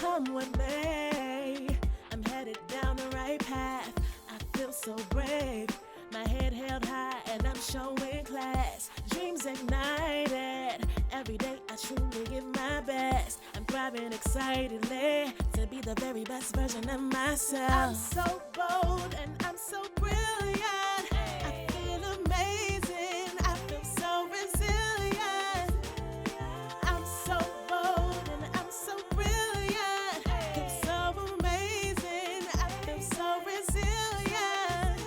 come what may, I'm headed down the right path. I feel so brave, my head held high and I'm showing class. Dreams ignited, every day I truly give my best. I'm thriving excitedly to be the very best version of myself. I'm so bold and I'm so brilliant. I feel amazing, I feel so resilient. I'm so bold and I'm so brilliant. Feel so amazing, I feel so resilient.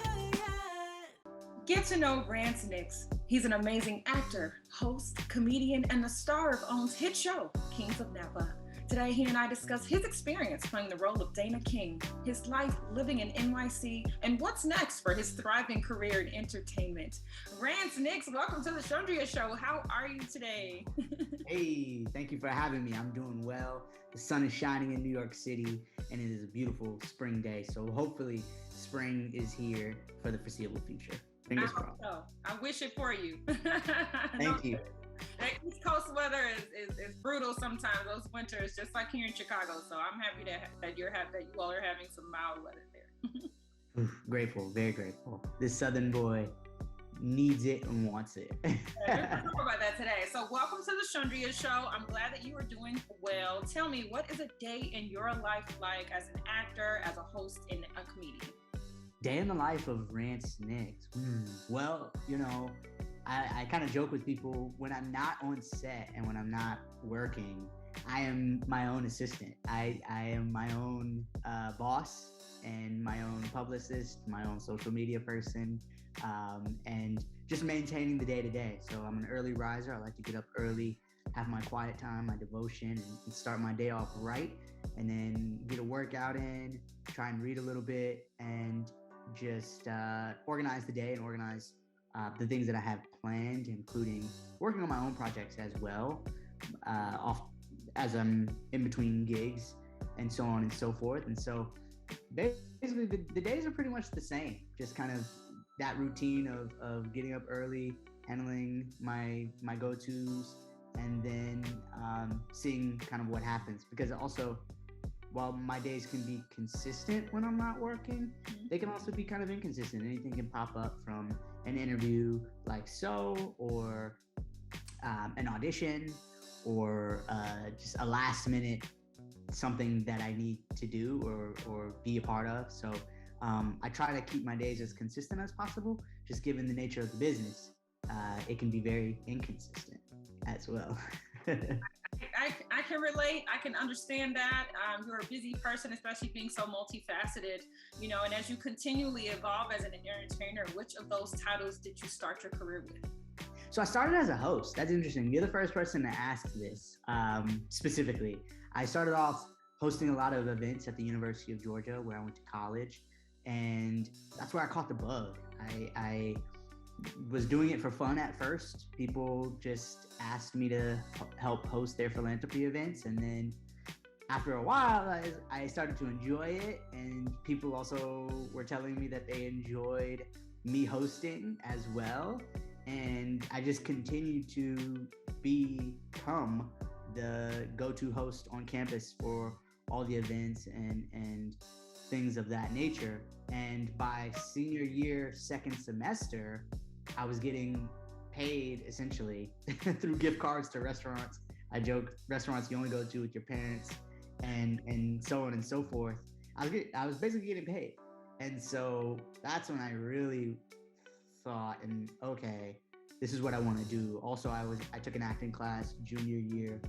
Get to know Rance Nix. He's an amazing actor, host, comedian, and the star of OWN's hit show, Kings of Napa. Today, he and I discuss his experience playing the role of Dana King, his life living in NYC, and what's next for his thriving career in entertainment. Rance Nix, welcome to the Chundria show. How are you today? Hey, thank you for having me. I'm doing well. The sun is shining in New York City, and it is a beautiful spring day. So hopefully, spring is here for the foreseeable future. Fingers crossed. So. I wish it for you. Thank you. That East Coast weather is brutal sometimes. Those winters, just like here in Chicago. So I'm happy that you all are having some mild weather there. Grateful, very grateful. This Southern boy needs it and wants it. We're going to talk about that today. So welcome to the Chundria show. I'm glad that you are doing well. Tell me, what is a day in your life like as an actor, as a host, and a comedian? Day in the life of Rance Nix. Well, you know, I kind of joke with people when I'm not on set and when I'm not working, I am my own assistant. I am my own boss and my own publicist, my own social media person, and just maintaining the day to day. So I'm an early riser. I like to get up early, have my quiet time, my devotion, and start my day off right, and then get a workout in, try and read a little bit, and just organize the day and organize the things that I have planned, including working on my own projects as well, as I'm in between gigs and so on and so forth. And so basically the days are pretty much the same, just kind of that routine of getting up early, handling my go-tos, and then seeing kind of what happens. Because also, while my days can be consistent when I'm not working, they can also be kind of inconsistent. Anything can pop up, from an interview like so, or an audition, or just a last minute something that I need to do or be a part of. So I try to keep my days as consistent as possible, just given the nature of the business. It can be very inconsistent as well. I can relate. I can understand that. You're a busy person, especially being so multifaceted, you know, and as you continually evolve as an entertainer, which of those titles did you start your career with? So I started as a host. That's interesting. You're the first person to ask this specifically. I started off hosting a lot of events at the University of Georgia, where I went to college, and that's where I caught the bug. I was doing it for fun at first. People just asked me to help host their philanthropy events, and then after a while, I started to enjoy it, and people also were telling me that they enjoyed me hosting as well, and I just continued to become the go-to host on campus for all the events and things of that nature. And by senior year, second semester, I was getting paid essentially through gift cards to restaurants. I joke, restaurants you only go to with your parents, and so on and so forth. I was basically getting paid. And so that's when I really thought, and okay, this is what I want to do. Also, I took an acting class junior year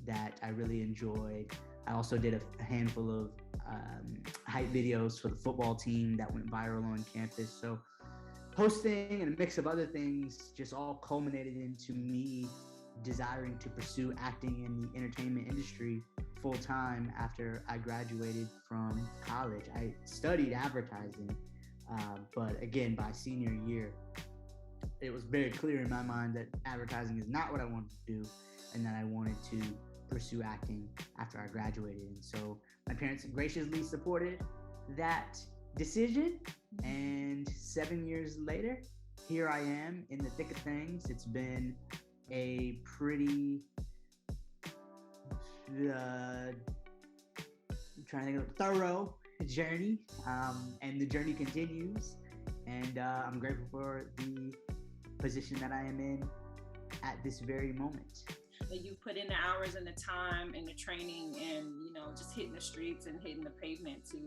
that I really enjoyed. I also did a handful of hype videos for the football team that went viral on campus. So hosting and a mix of other things just all culminated into me desiring to pursue acting in the entertainment industry full time after I graduated from college. I studied advertising, but again, by senior year, it was very clear in my mind that advertising is not what I wanted to do, and that I wanted to pursue acting after I graduated. And so my parents graciously supported that decision, and 7 years later, here I am in the thick of things. It's been a pretty trying to think of thorough journey, and the journey continues. And I'm grateful for the position that I am in at this very moment. That you put in the hours and the time and the training and, just hitting the streets and hitting the pavement to,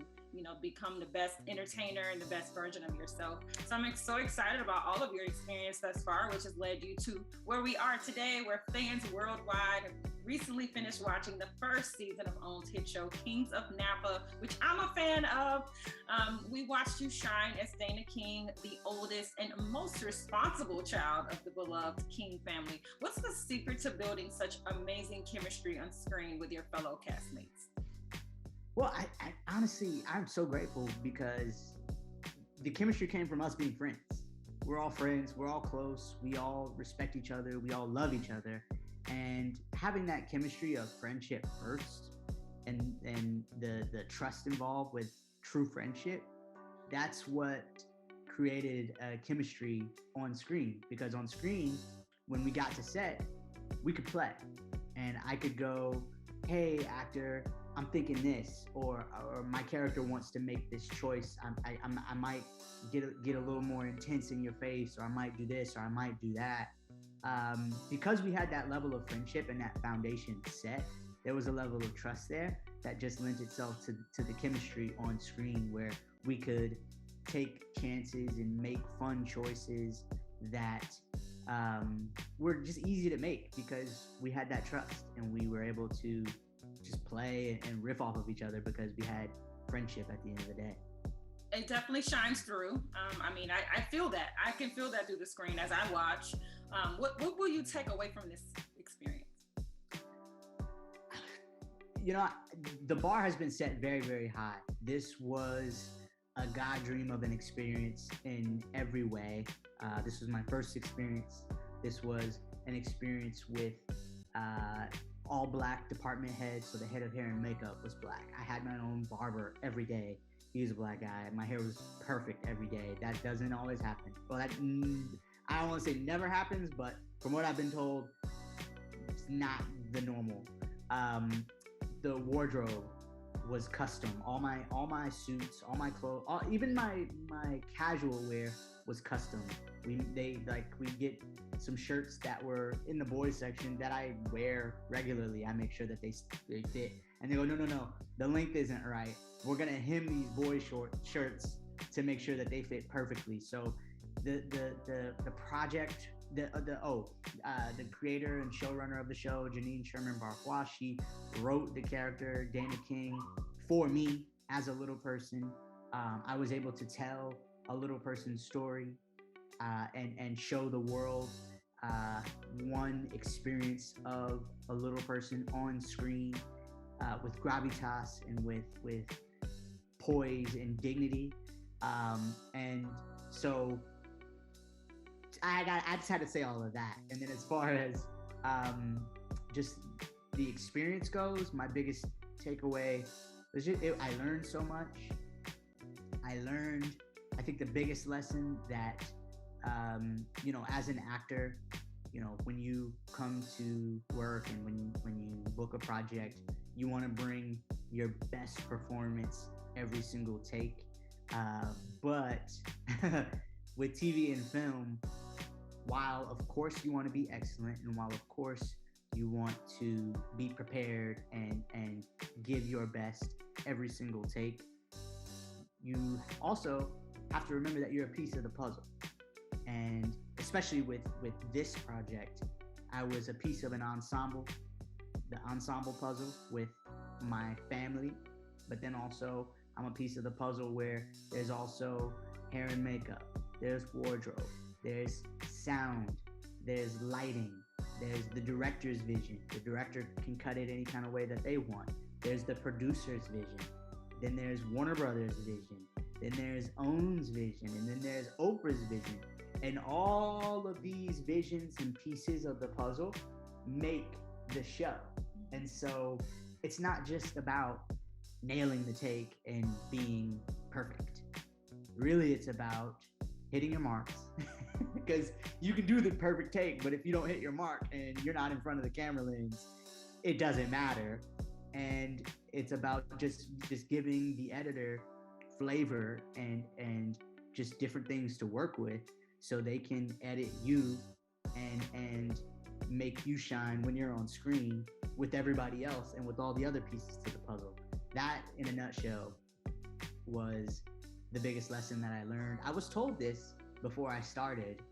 become the best entertainer and the best version of yourself. So I'm so excited about all of your experience thus far, which has led you to where we are today, where fans worldwide have recently finished watching the first season of OWN's hit show, Kings of Napa, which I'm a fan of. We watched you shine as Dana King, the oldest and most responsible child of the beloved King family. What's the secret to building such amazing chemistry on screen with your fellow castmates? Well, I honestly, I'm so grateful because the chemistry came from us being friends. We're all friends, we're all close, we all respect each other, we all love each other. And having that chemistry of friendship first and the trust involved with true friendship, that's what created a chemistry on screen. Because on screen, when we got to set, we could play. And I could go, hey, actor, I'm thinking this, or my character wants to make this choice. I might get a little more intense in your face, or I might do this, or I might do that. Because we had that level of friendship and that foundation set, there was a level of trust there that just lent itself to the chemistry on screen, where we could take chances and make fun choices that were just easy to make because we had that trust and we were able to just play and riff off of each other because we had friendship at the end of the day. It definitely shines through. I feel that. I can feel that through the screen as I watch. What will you take away from this experience? The bar has been set very, very high. This was a God dream of an experience in every way. This was my first experience. This was an experience with all black department heads. So the head of hair and makeup was black. I had my own barber every day. He was a black guy. My hair was perfect every day. That doesn't always happen. Well, I don't want to say never happens, but from what I've been told, it's not the normal. The wardrobe was custom. All my suits, all my clothes, even my casual wear was custom. We get some shirts that were in the boys section that I wear regularly. I make sure that they fit. And they go, no, the length isn't right. We're gonna hem these boy shirts to make sure that they fit perfectly. So the project, the creator and showrunner of the show, Janine Sherman Barfois, she wrote the character Dana King for me as a little person. I was able to tell a little person's story and show the world one experience of a little person on screen with gravitas and with poise and dignity. And so I just had to say all of that. And then as far as just the experience goes, my biggest takeaway was I learned so much. I think the biggest lesson that, as an actor, when you come to work and when you book a project, you want to bring your best performance every single take. But with TV and film, while of course you want to be excellent, and while of course you want to be prepared and give your best every single take, you also have to remember that you're a piece of the puzzle. And especially with this project, I was a piece of an ensemble, the ensemble puzzle with my family, but then also I'm a piece of the puzzle where there's also hair and makeup, there's wardrobe, there's sound, there's lighting, there's the director's vision. The director can cut it any kind of way that they want. There's the producer's vision. Then there's Warner Brothers' vision. Then there's OWN's vision. And then there's Oprah's vision. And all of these visions and pieces of the puzzle make the show. And so it's not just about nailing the take and being perfect. Really, it's about hitting your marks. Because you can do the perfect take, but if you don't hit your mark and you're not in front of the camera lens, it doesn't matter. And It's about just giving the editor flavor and just different things to work with, so they can edit you and make you shine when you're on screen with everybody else and with all the other pieces to the puzzle. That, in a nutshell, was the biggest lesson that I learned. I was told this before I started,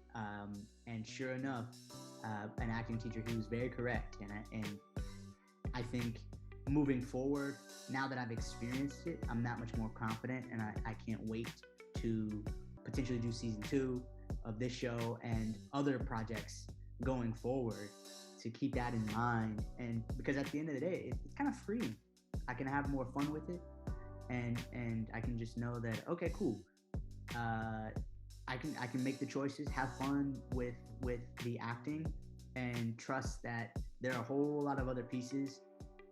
and sure enough, an acting teacher who was very correct. And I think moving forward, now that I've experienced it, I'm that much more confident, and I can't wait to potentially do season 2 of this show and other projects going forward, to keep that in mind. And because at the end of the day, it's kind of freeing. I can have more fun with it, and I can just know that, okay, cool. I can make the choices, have fun with the acting, and trust that there are a whole lot of other pieces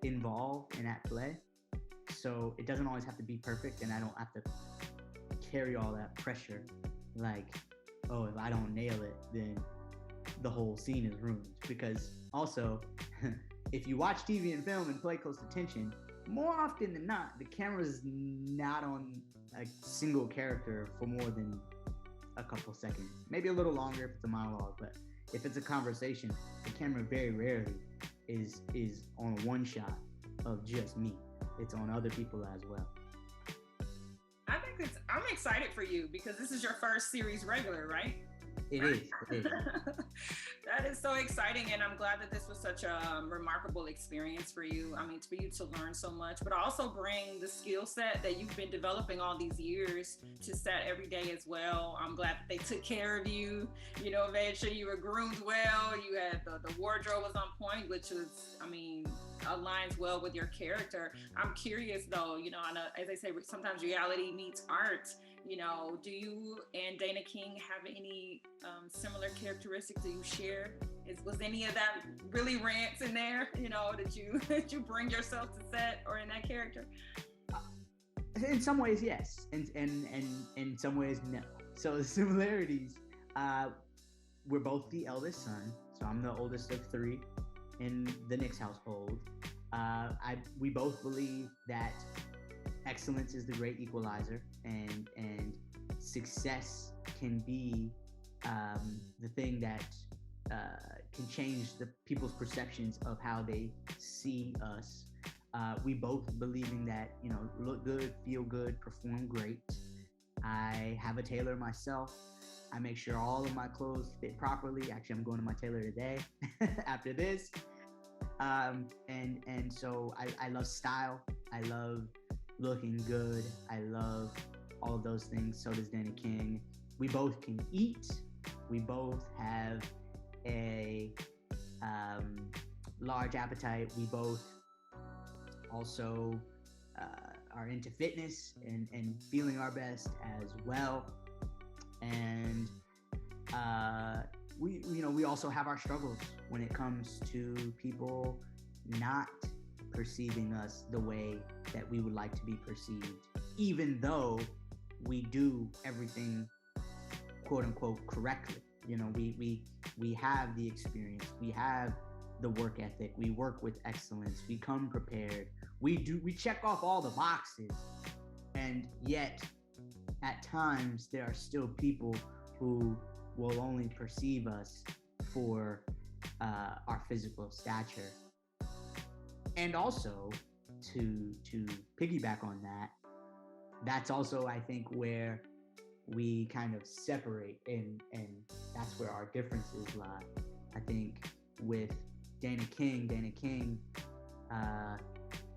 involved and at play. So it doesn't always have to be perfect, and I don't have to carry all that pressure. Like, oh, if I don't nail it, then the whole scene is ruined. Because also, if you watch TV and film and pay close attention, more often than not, the camera's not on a single character for more than a couple seconds, maybe a little longer if it's a monologue. But if it's a conversation, the camera very rarely is on one shot of just me. It's on other people as well. I'm excited for you because this is your first series regular, right? It is. That is so exciting, and I'm glad that this was such a remarkable experience for you. I mean, for you to learn so much, but also bring the skill set that you've been developing all these years to set every day as well. I'm glad that they took care of you, made sure you were groomed well. You had the wardrobe was on point, which was, I mean, aligns well with your character. I'm curious though, I know, as I say, sometimes reality meets art. Do you and Dana King have any similar characteristics that you share? Was any of that really Rance in there? Did you bring yourself to set or in that character? In some ways, yes, and in some ways, no. So the similarities, we're both the eldest son, so I'm the oldest of 3 in the Nix household. We both believe that excellence is the great equalizer, and success can be the thing that can change the people's perceptions of how they see us. We both believing that, look good, feel good, perform great. I have a tailor myself. I make sure all of my clothes fit properly. Actually, I'm going to my tailor today after this. And so I love style. I love looking good. I love all of those things. So does Dana King. We both can eat. We both have a large appetite. We both also are into fitness and feeling our best as well. And we also have our struggles when it comes to people not perceiving us the way that we would like to be perceived, even though we do everything quote unquote correctly. We have the experience, we have the work ethic, we work with excellence, we come prepared, we check off all the boxes, and yet at times there are still people who will only perceive us for our physical stature. And also, to piggyback on that, that's also, I think, where we kind of separate, and that's where our differences lie. I think with Dana King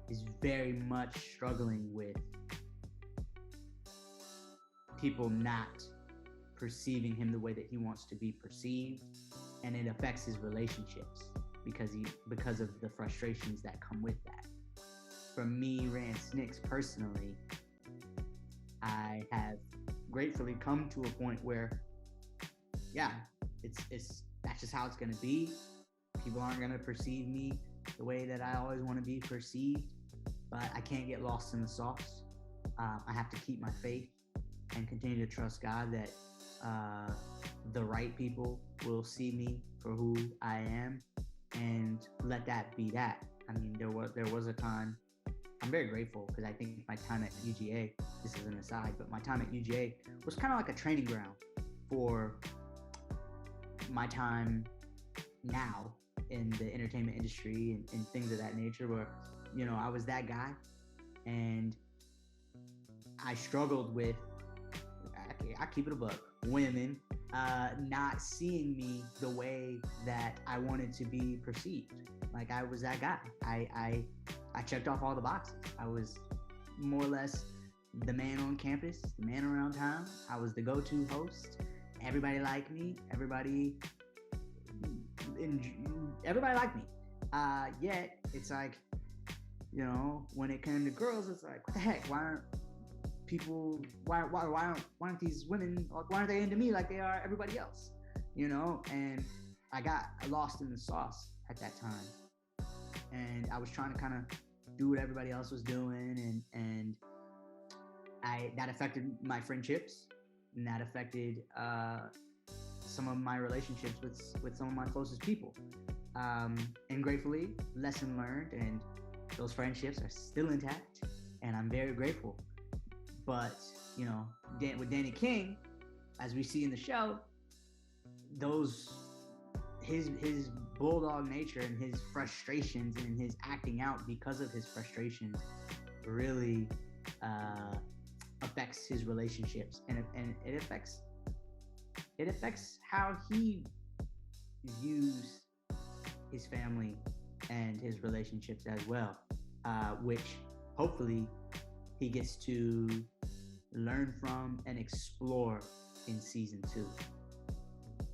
is very much struggling with people not perceiving him the way that he wants to be perceived, and it affects his relationships because of the frustrations that come with that. For me, Rance Nix, personally, I have gratefully come to a point where, yeah, it's that's just how it's gonna be. People aren't gonna perceive me the way that I always want to be perceived, but I can't get lost in the sauce. I have to keep my faith and continue to trust God that the right people will see me for who I am, and let that be that. I mean, there was a time I'm very grateful because I think my time at UGA, this is an aside, but my time at UGA was kind of like a training ground for my time now in the entertainment industry and things of that nature, where, you know, I was that guy and I struggled with, I keep it a buck, women not seeing me the way that I wanted to be perceived. Like, I was that guy. I checked off all the boxes. I was more or less the man on campus, the man around town. I was the go-to host. Everybody liked me. Everybody liked me. Yet it's like, you know, when it came to girls, it's like, what the heck? Why aren't these women, why aren't they into me like they are everybody else? You know, and I got lost in the sauce at that time. And I was trying to kind of do what everybody else was doing, and that affected my friendships, and that affected some of my relationships with some of my closest people. And gratefully, lesson learned, and those friendships are still intact, and I'm very grateful. But, you know, with Danny King, as we see in the show, his bulldog nature and his frustrations and his acting out because of his frustrations really affects his relationships, and it affects how he views his family and his relationships as well, which hopefully he gets to learn from and explore in season 2.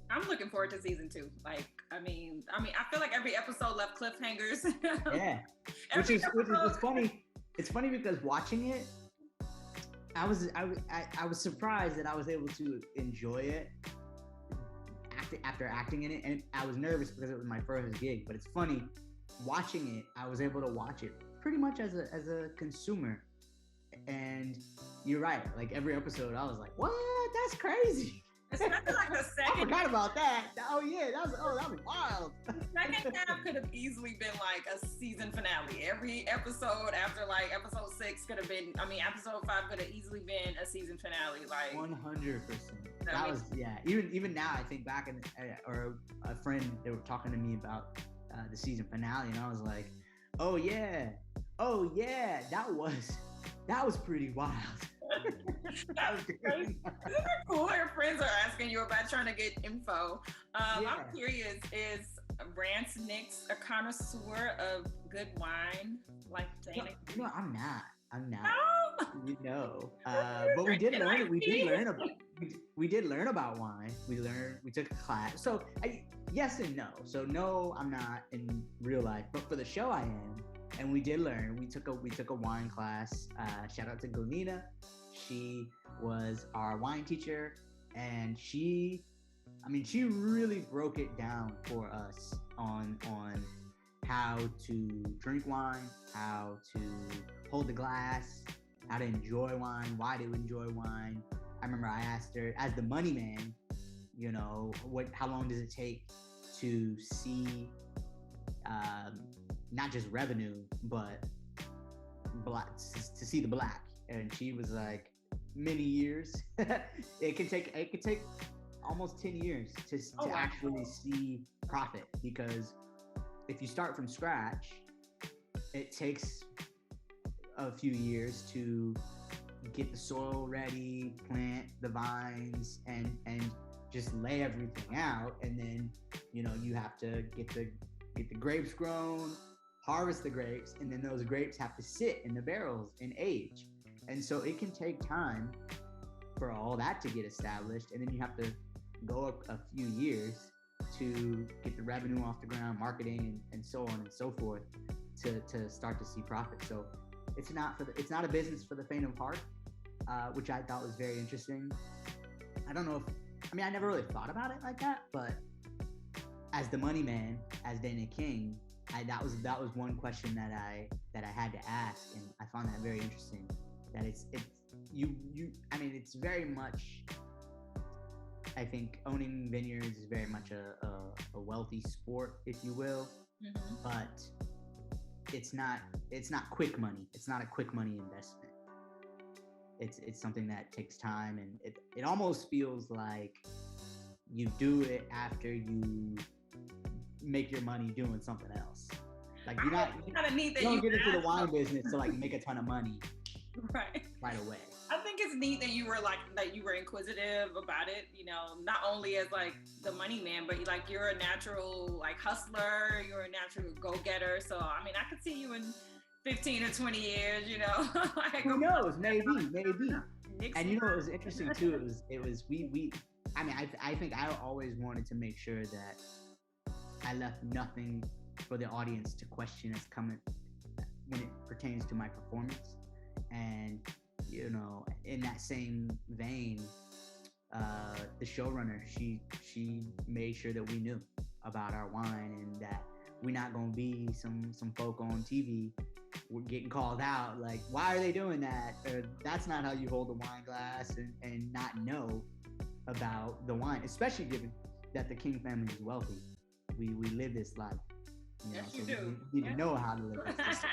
I'm looking forward to season 2. Like, I mean, I feel like every episode left cliffhangers. Yeah, which is funny. It's funny because watching it, I was surprised that I was able to enjoy it after acting in it, and I was nervous because it was my first gig. But it's funny watching it. I was able to watch it pretty much as a consumer. And you're right. Like, every episode, I was like, "What? That's crazy." Especially like the second. I forgot about that. Oh yeah, that was wild. The second half could have easily been like a season finale. Every episode after like episode 6 could have been. I mean, episode 5 could have easily been a season finale. Like 100%. That was, yeah. Even now, I think back or a friend, they were talking to me about the season finale, and I was like, oh yeah, that was pretty wild. That was crazy. Isn't it cool? Your friends are asking you about trying to get info. Yeah. I'm curious, is Rance Nix a connoisseur of good wine like Dana? No, I'm not. No? You know, but we did learn. We did learn about wine. We took a class. So yes and no. So no, I'm not in real life, but for the show I am. And we did learn. We took a wine class. Shout out to Galina. She was our wine teacher, and she really broke it down for us on how to drink wine, how to hold the glass, how to enjoy wine, why to enjoy wine. I remember I asked her, as the money man, you know, how long does it take to see not just revenue, but to see the black? And she was like, many years. It could take almost 10 years to actually see profit, because if you start from scratch, it takes a few years to get the soil ready, plant the vines, and just lay everything out. And then, you know, you have to get the grapes grown, harvest the grapes, and then those grapes have to sit in the barrels and age. And so it can take time for all that to get established, and then you have to go a few years to get the revenue off the ground, marketing, and so on and so forth, to start to see profit. So it's not a business for the faint of heart, which I thought was very interesting. I don't know I never really thought about it like that, but as the money man, as Dana King, that was one question that I had to ask, and I found that very interesting. That it's very much, I think owning vineyards is very much a wealthy sport, if you will. Mm-hmm. But it's not quick money. It's not a quick money investment. It's something that takes time, and it almost feels like you do it after you make your money doing something else. Like you don't get into the wine business to like make a ton of money right away. I think it's neat that you were inquisitive about it, you know, not only as like the money man, but like you're a natural like hustler, you're a natural go-getter. So I mean, I could see you in 15 or 20 years, you know. Like, who knows? Maybe. And you know, it was interesting too. It was we. I mean, I think I always wanted to make sure that I left nothing for the audience to question as coming when it pertains to my performance. And you know, in that same vein, the showrunner, she made sure that we knew about our wine and that we're not gonna be some folk on TV. We're getting called out like, why are they doing that? Or that's not how you hold a wine glass, and not know about the wine, especially given that the King family is wealthy. We live this life. Yes, so you do. We need to know how to live this life.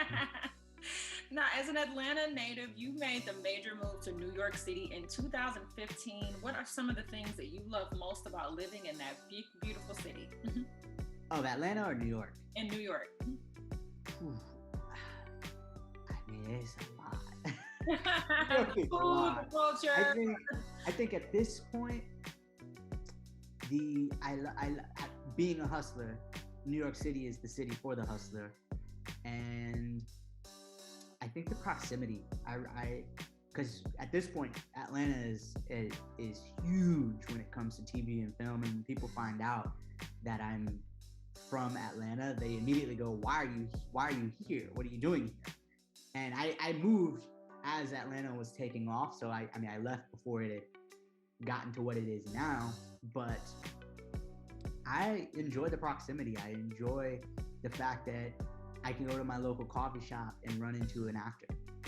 Now, as an Atlanta native, you made the major move to New York City in 2015. What are some of the things that you love most about living in that big, beautiful city? Of Atlanta or New York? In New York. I mean, it's a lot. Food, culture. I think at this point, being a hustler, New York City is the city for the hustler, and I think the proximity. Because at this point, Atlanta is huge when it comes to TV and film, and when people find out that I'm from Atlanta, they immediately go, "Why are you here? What are you doing here?" And I moved as Atlanta was taking off, so I mean I left before it had gotten to what it is now, but I enjoy the proximity. I enjoy the fact that I can go to my local coffee shop and run into an actor.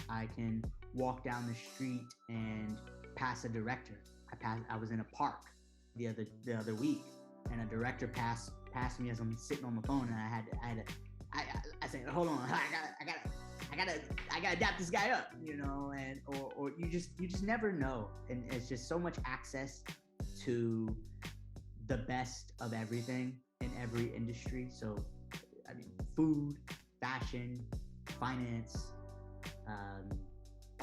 I can walk down the street and pass a director. I was in a park the other week, and a director passed me as I'm sitting on the phone, and I said, "Hold on, I gotta dap this guy up," you know, and or you just never know, and it's just so much access to the best of everything in every industry. So, I mean, food, fashion, finance,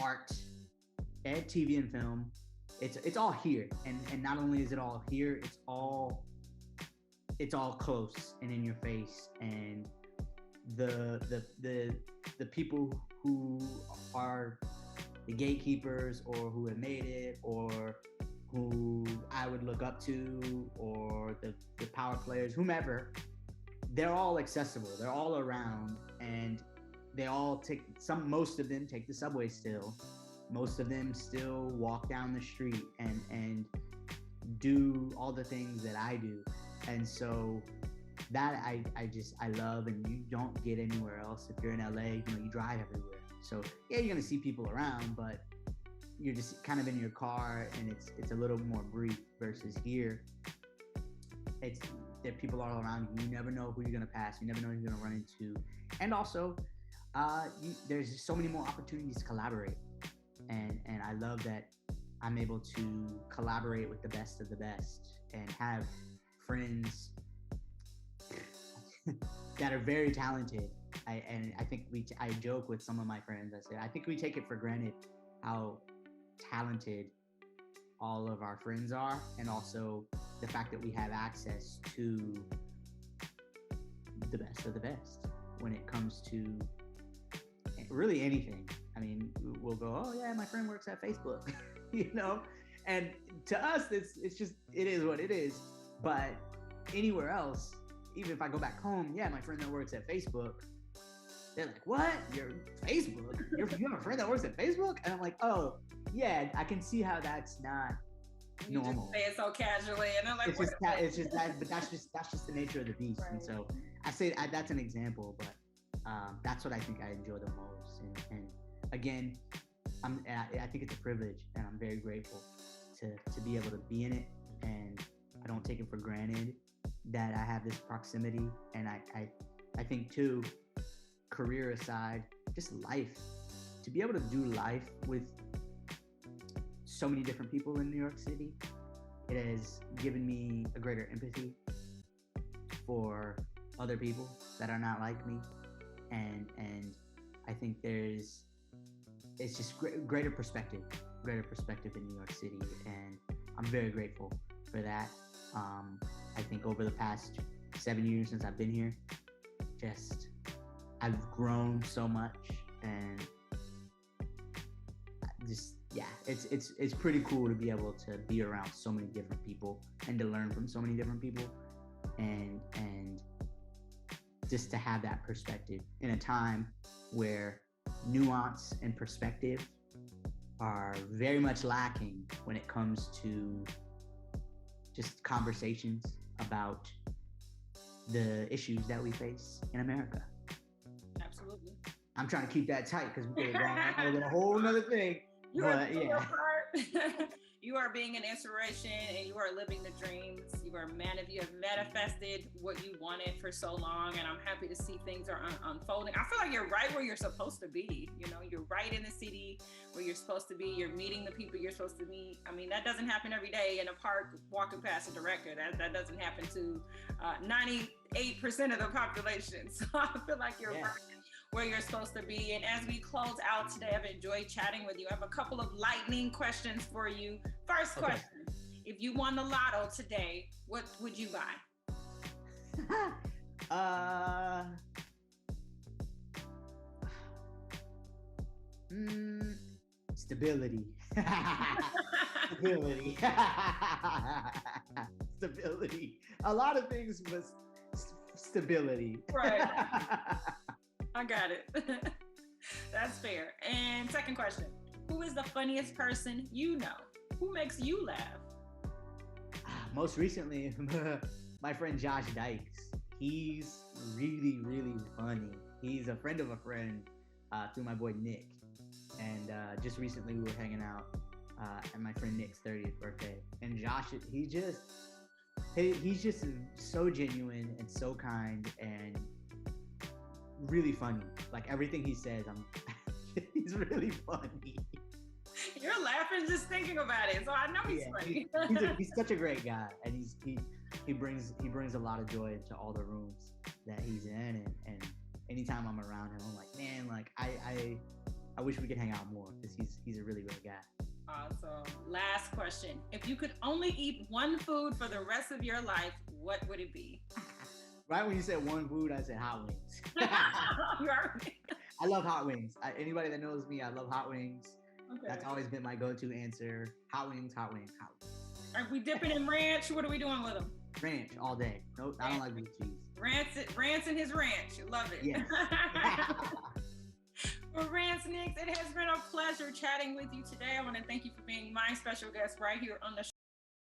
art, and TV and film. It's all here, and not only is it all here, it's all close and in your face. And the people who are the gatekeepers, or who have made it, or who I would look up to, or the power players, whomever, they're all accessible. They're all around, and they all most of them take the subway still. Most of them still walk down the street and do all the things that I do. And so that I love, and you don't get anywhere else. If you're in LA, you know, you drive everywhere. So yeah, you're gonna see people around, but you're just kind of in your car, and it's a little more brief. Versus here, there people all around you. You never know who you're gonna pass. You never know who you're gonna run into. And also, there's just so many more opportunities to collaborate. And I love that I'm able to collaborate with the best of the best, and have friends that are very talented. I think I joke with some of my friends. I say, I think we take it for granted how talented all of our friends are, and also the fact that we have access to the best of the best when it comes to really anything. I mean, we'll go, "Oh yeah, my friend works at Facebook," you know, and to us, it's just, it is what it is. But anywhere else, even if I go back home, yeah, my friend that works at Facebook, they're like, "What? You're Facebook? You have a friend that works at Facebook?" And I'm like, "Oh, yeah, I can see how that's not normal." Just say it so casually, and I'm like, it's just that, but that's just the nature of the beast. Right. And so I say that's an example, but that's what I think I enjoy the most. And again, I think it's a privilege, and I'm very grateful to be able to be in it, and I don't take it for granted that I have this proximity. And I think too, career aside, just life. To be able to do life with so many different people in New York City, it has given me a greater empathy for other people that are not like me, and I think it's just greater perspective in New York City, and I'm very grateful for that. I think over the past 7 years since I've been here, I've grown so much, and it's pretty cool to be able to be around so many different people and to learn from so many different people, and just to have that perspective in a time where nuance and perspective are very much lacking when it comes to just conversations about the issues that we face in America. Absolutely. I'm trying to keep that tight because we could have gone on a whole nother thing. You but yeah. You are being an inspiration, and you are living the dreams. You have manifested what you wanted for so long, and I'm happy to see things are unfolding. I feel like you're right where you're supposed to be. You know, you're right in the city where you're supposed to be. You're meeting the people you're supposed to meet. I mean, that doesn't happen every day in a park walking past a director. That doesn't happen to 98% of the population. So I feel like you're right where you're supposed to be. And as we close out today, I've enjoyed chatting with you. I have a couple of lightning questions for you. First question, if you won the lotto today, what would you buy? Stability. Stability. A lot of things was stability. Right. I got it. That's fair. And second question, who is the funniest person you know? Who makes you laugh? Most recently, my friend Josh Dykes. He's really, really funny. He's a friend of a friend through my boy Nick. And just recently we were hanging out at my friend Nick's 30th birthday. And Josh, he's just so genuine and so kind and really funny. Like everything he says, he's really funny. You're laughing just thinking about it, so I know he's funny. He's such a great guy, and he brings a lot of joy into all the rooms that he's in, and anytime I'm around him, I'm like, man, like I wish we could hang out more because he's a really great guy. Awesome. Last question: if you could only eat one food for the rest of your life, what would it be? Right when you said one food, I said hot wings. I love hot wings. Anybody that knows me, I love hot wings. Okay. That's always been my go-to answer. Hot wings, hot wings, hot wings. Are we dipping in ranch? What are we doing with them? Ranch all day. Nope, I don't like blue cheese. Rance and his ranch. Love it. Yes. For Rance Nix, it has been a pleasure chatting with you today. I want to thank you for being my special guest right here on the show.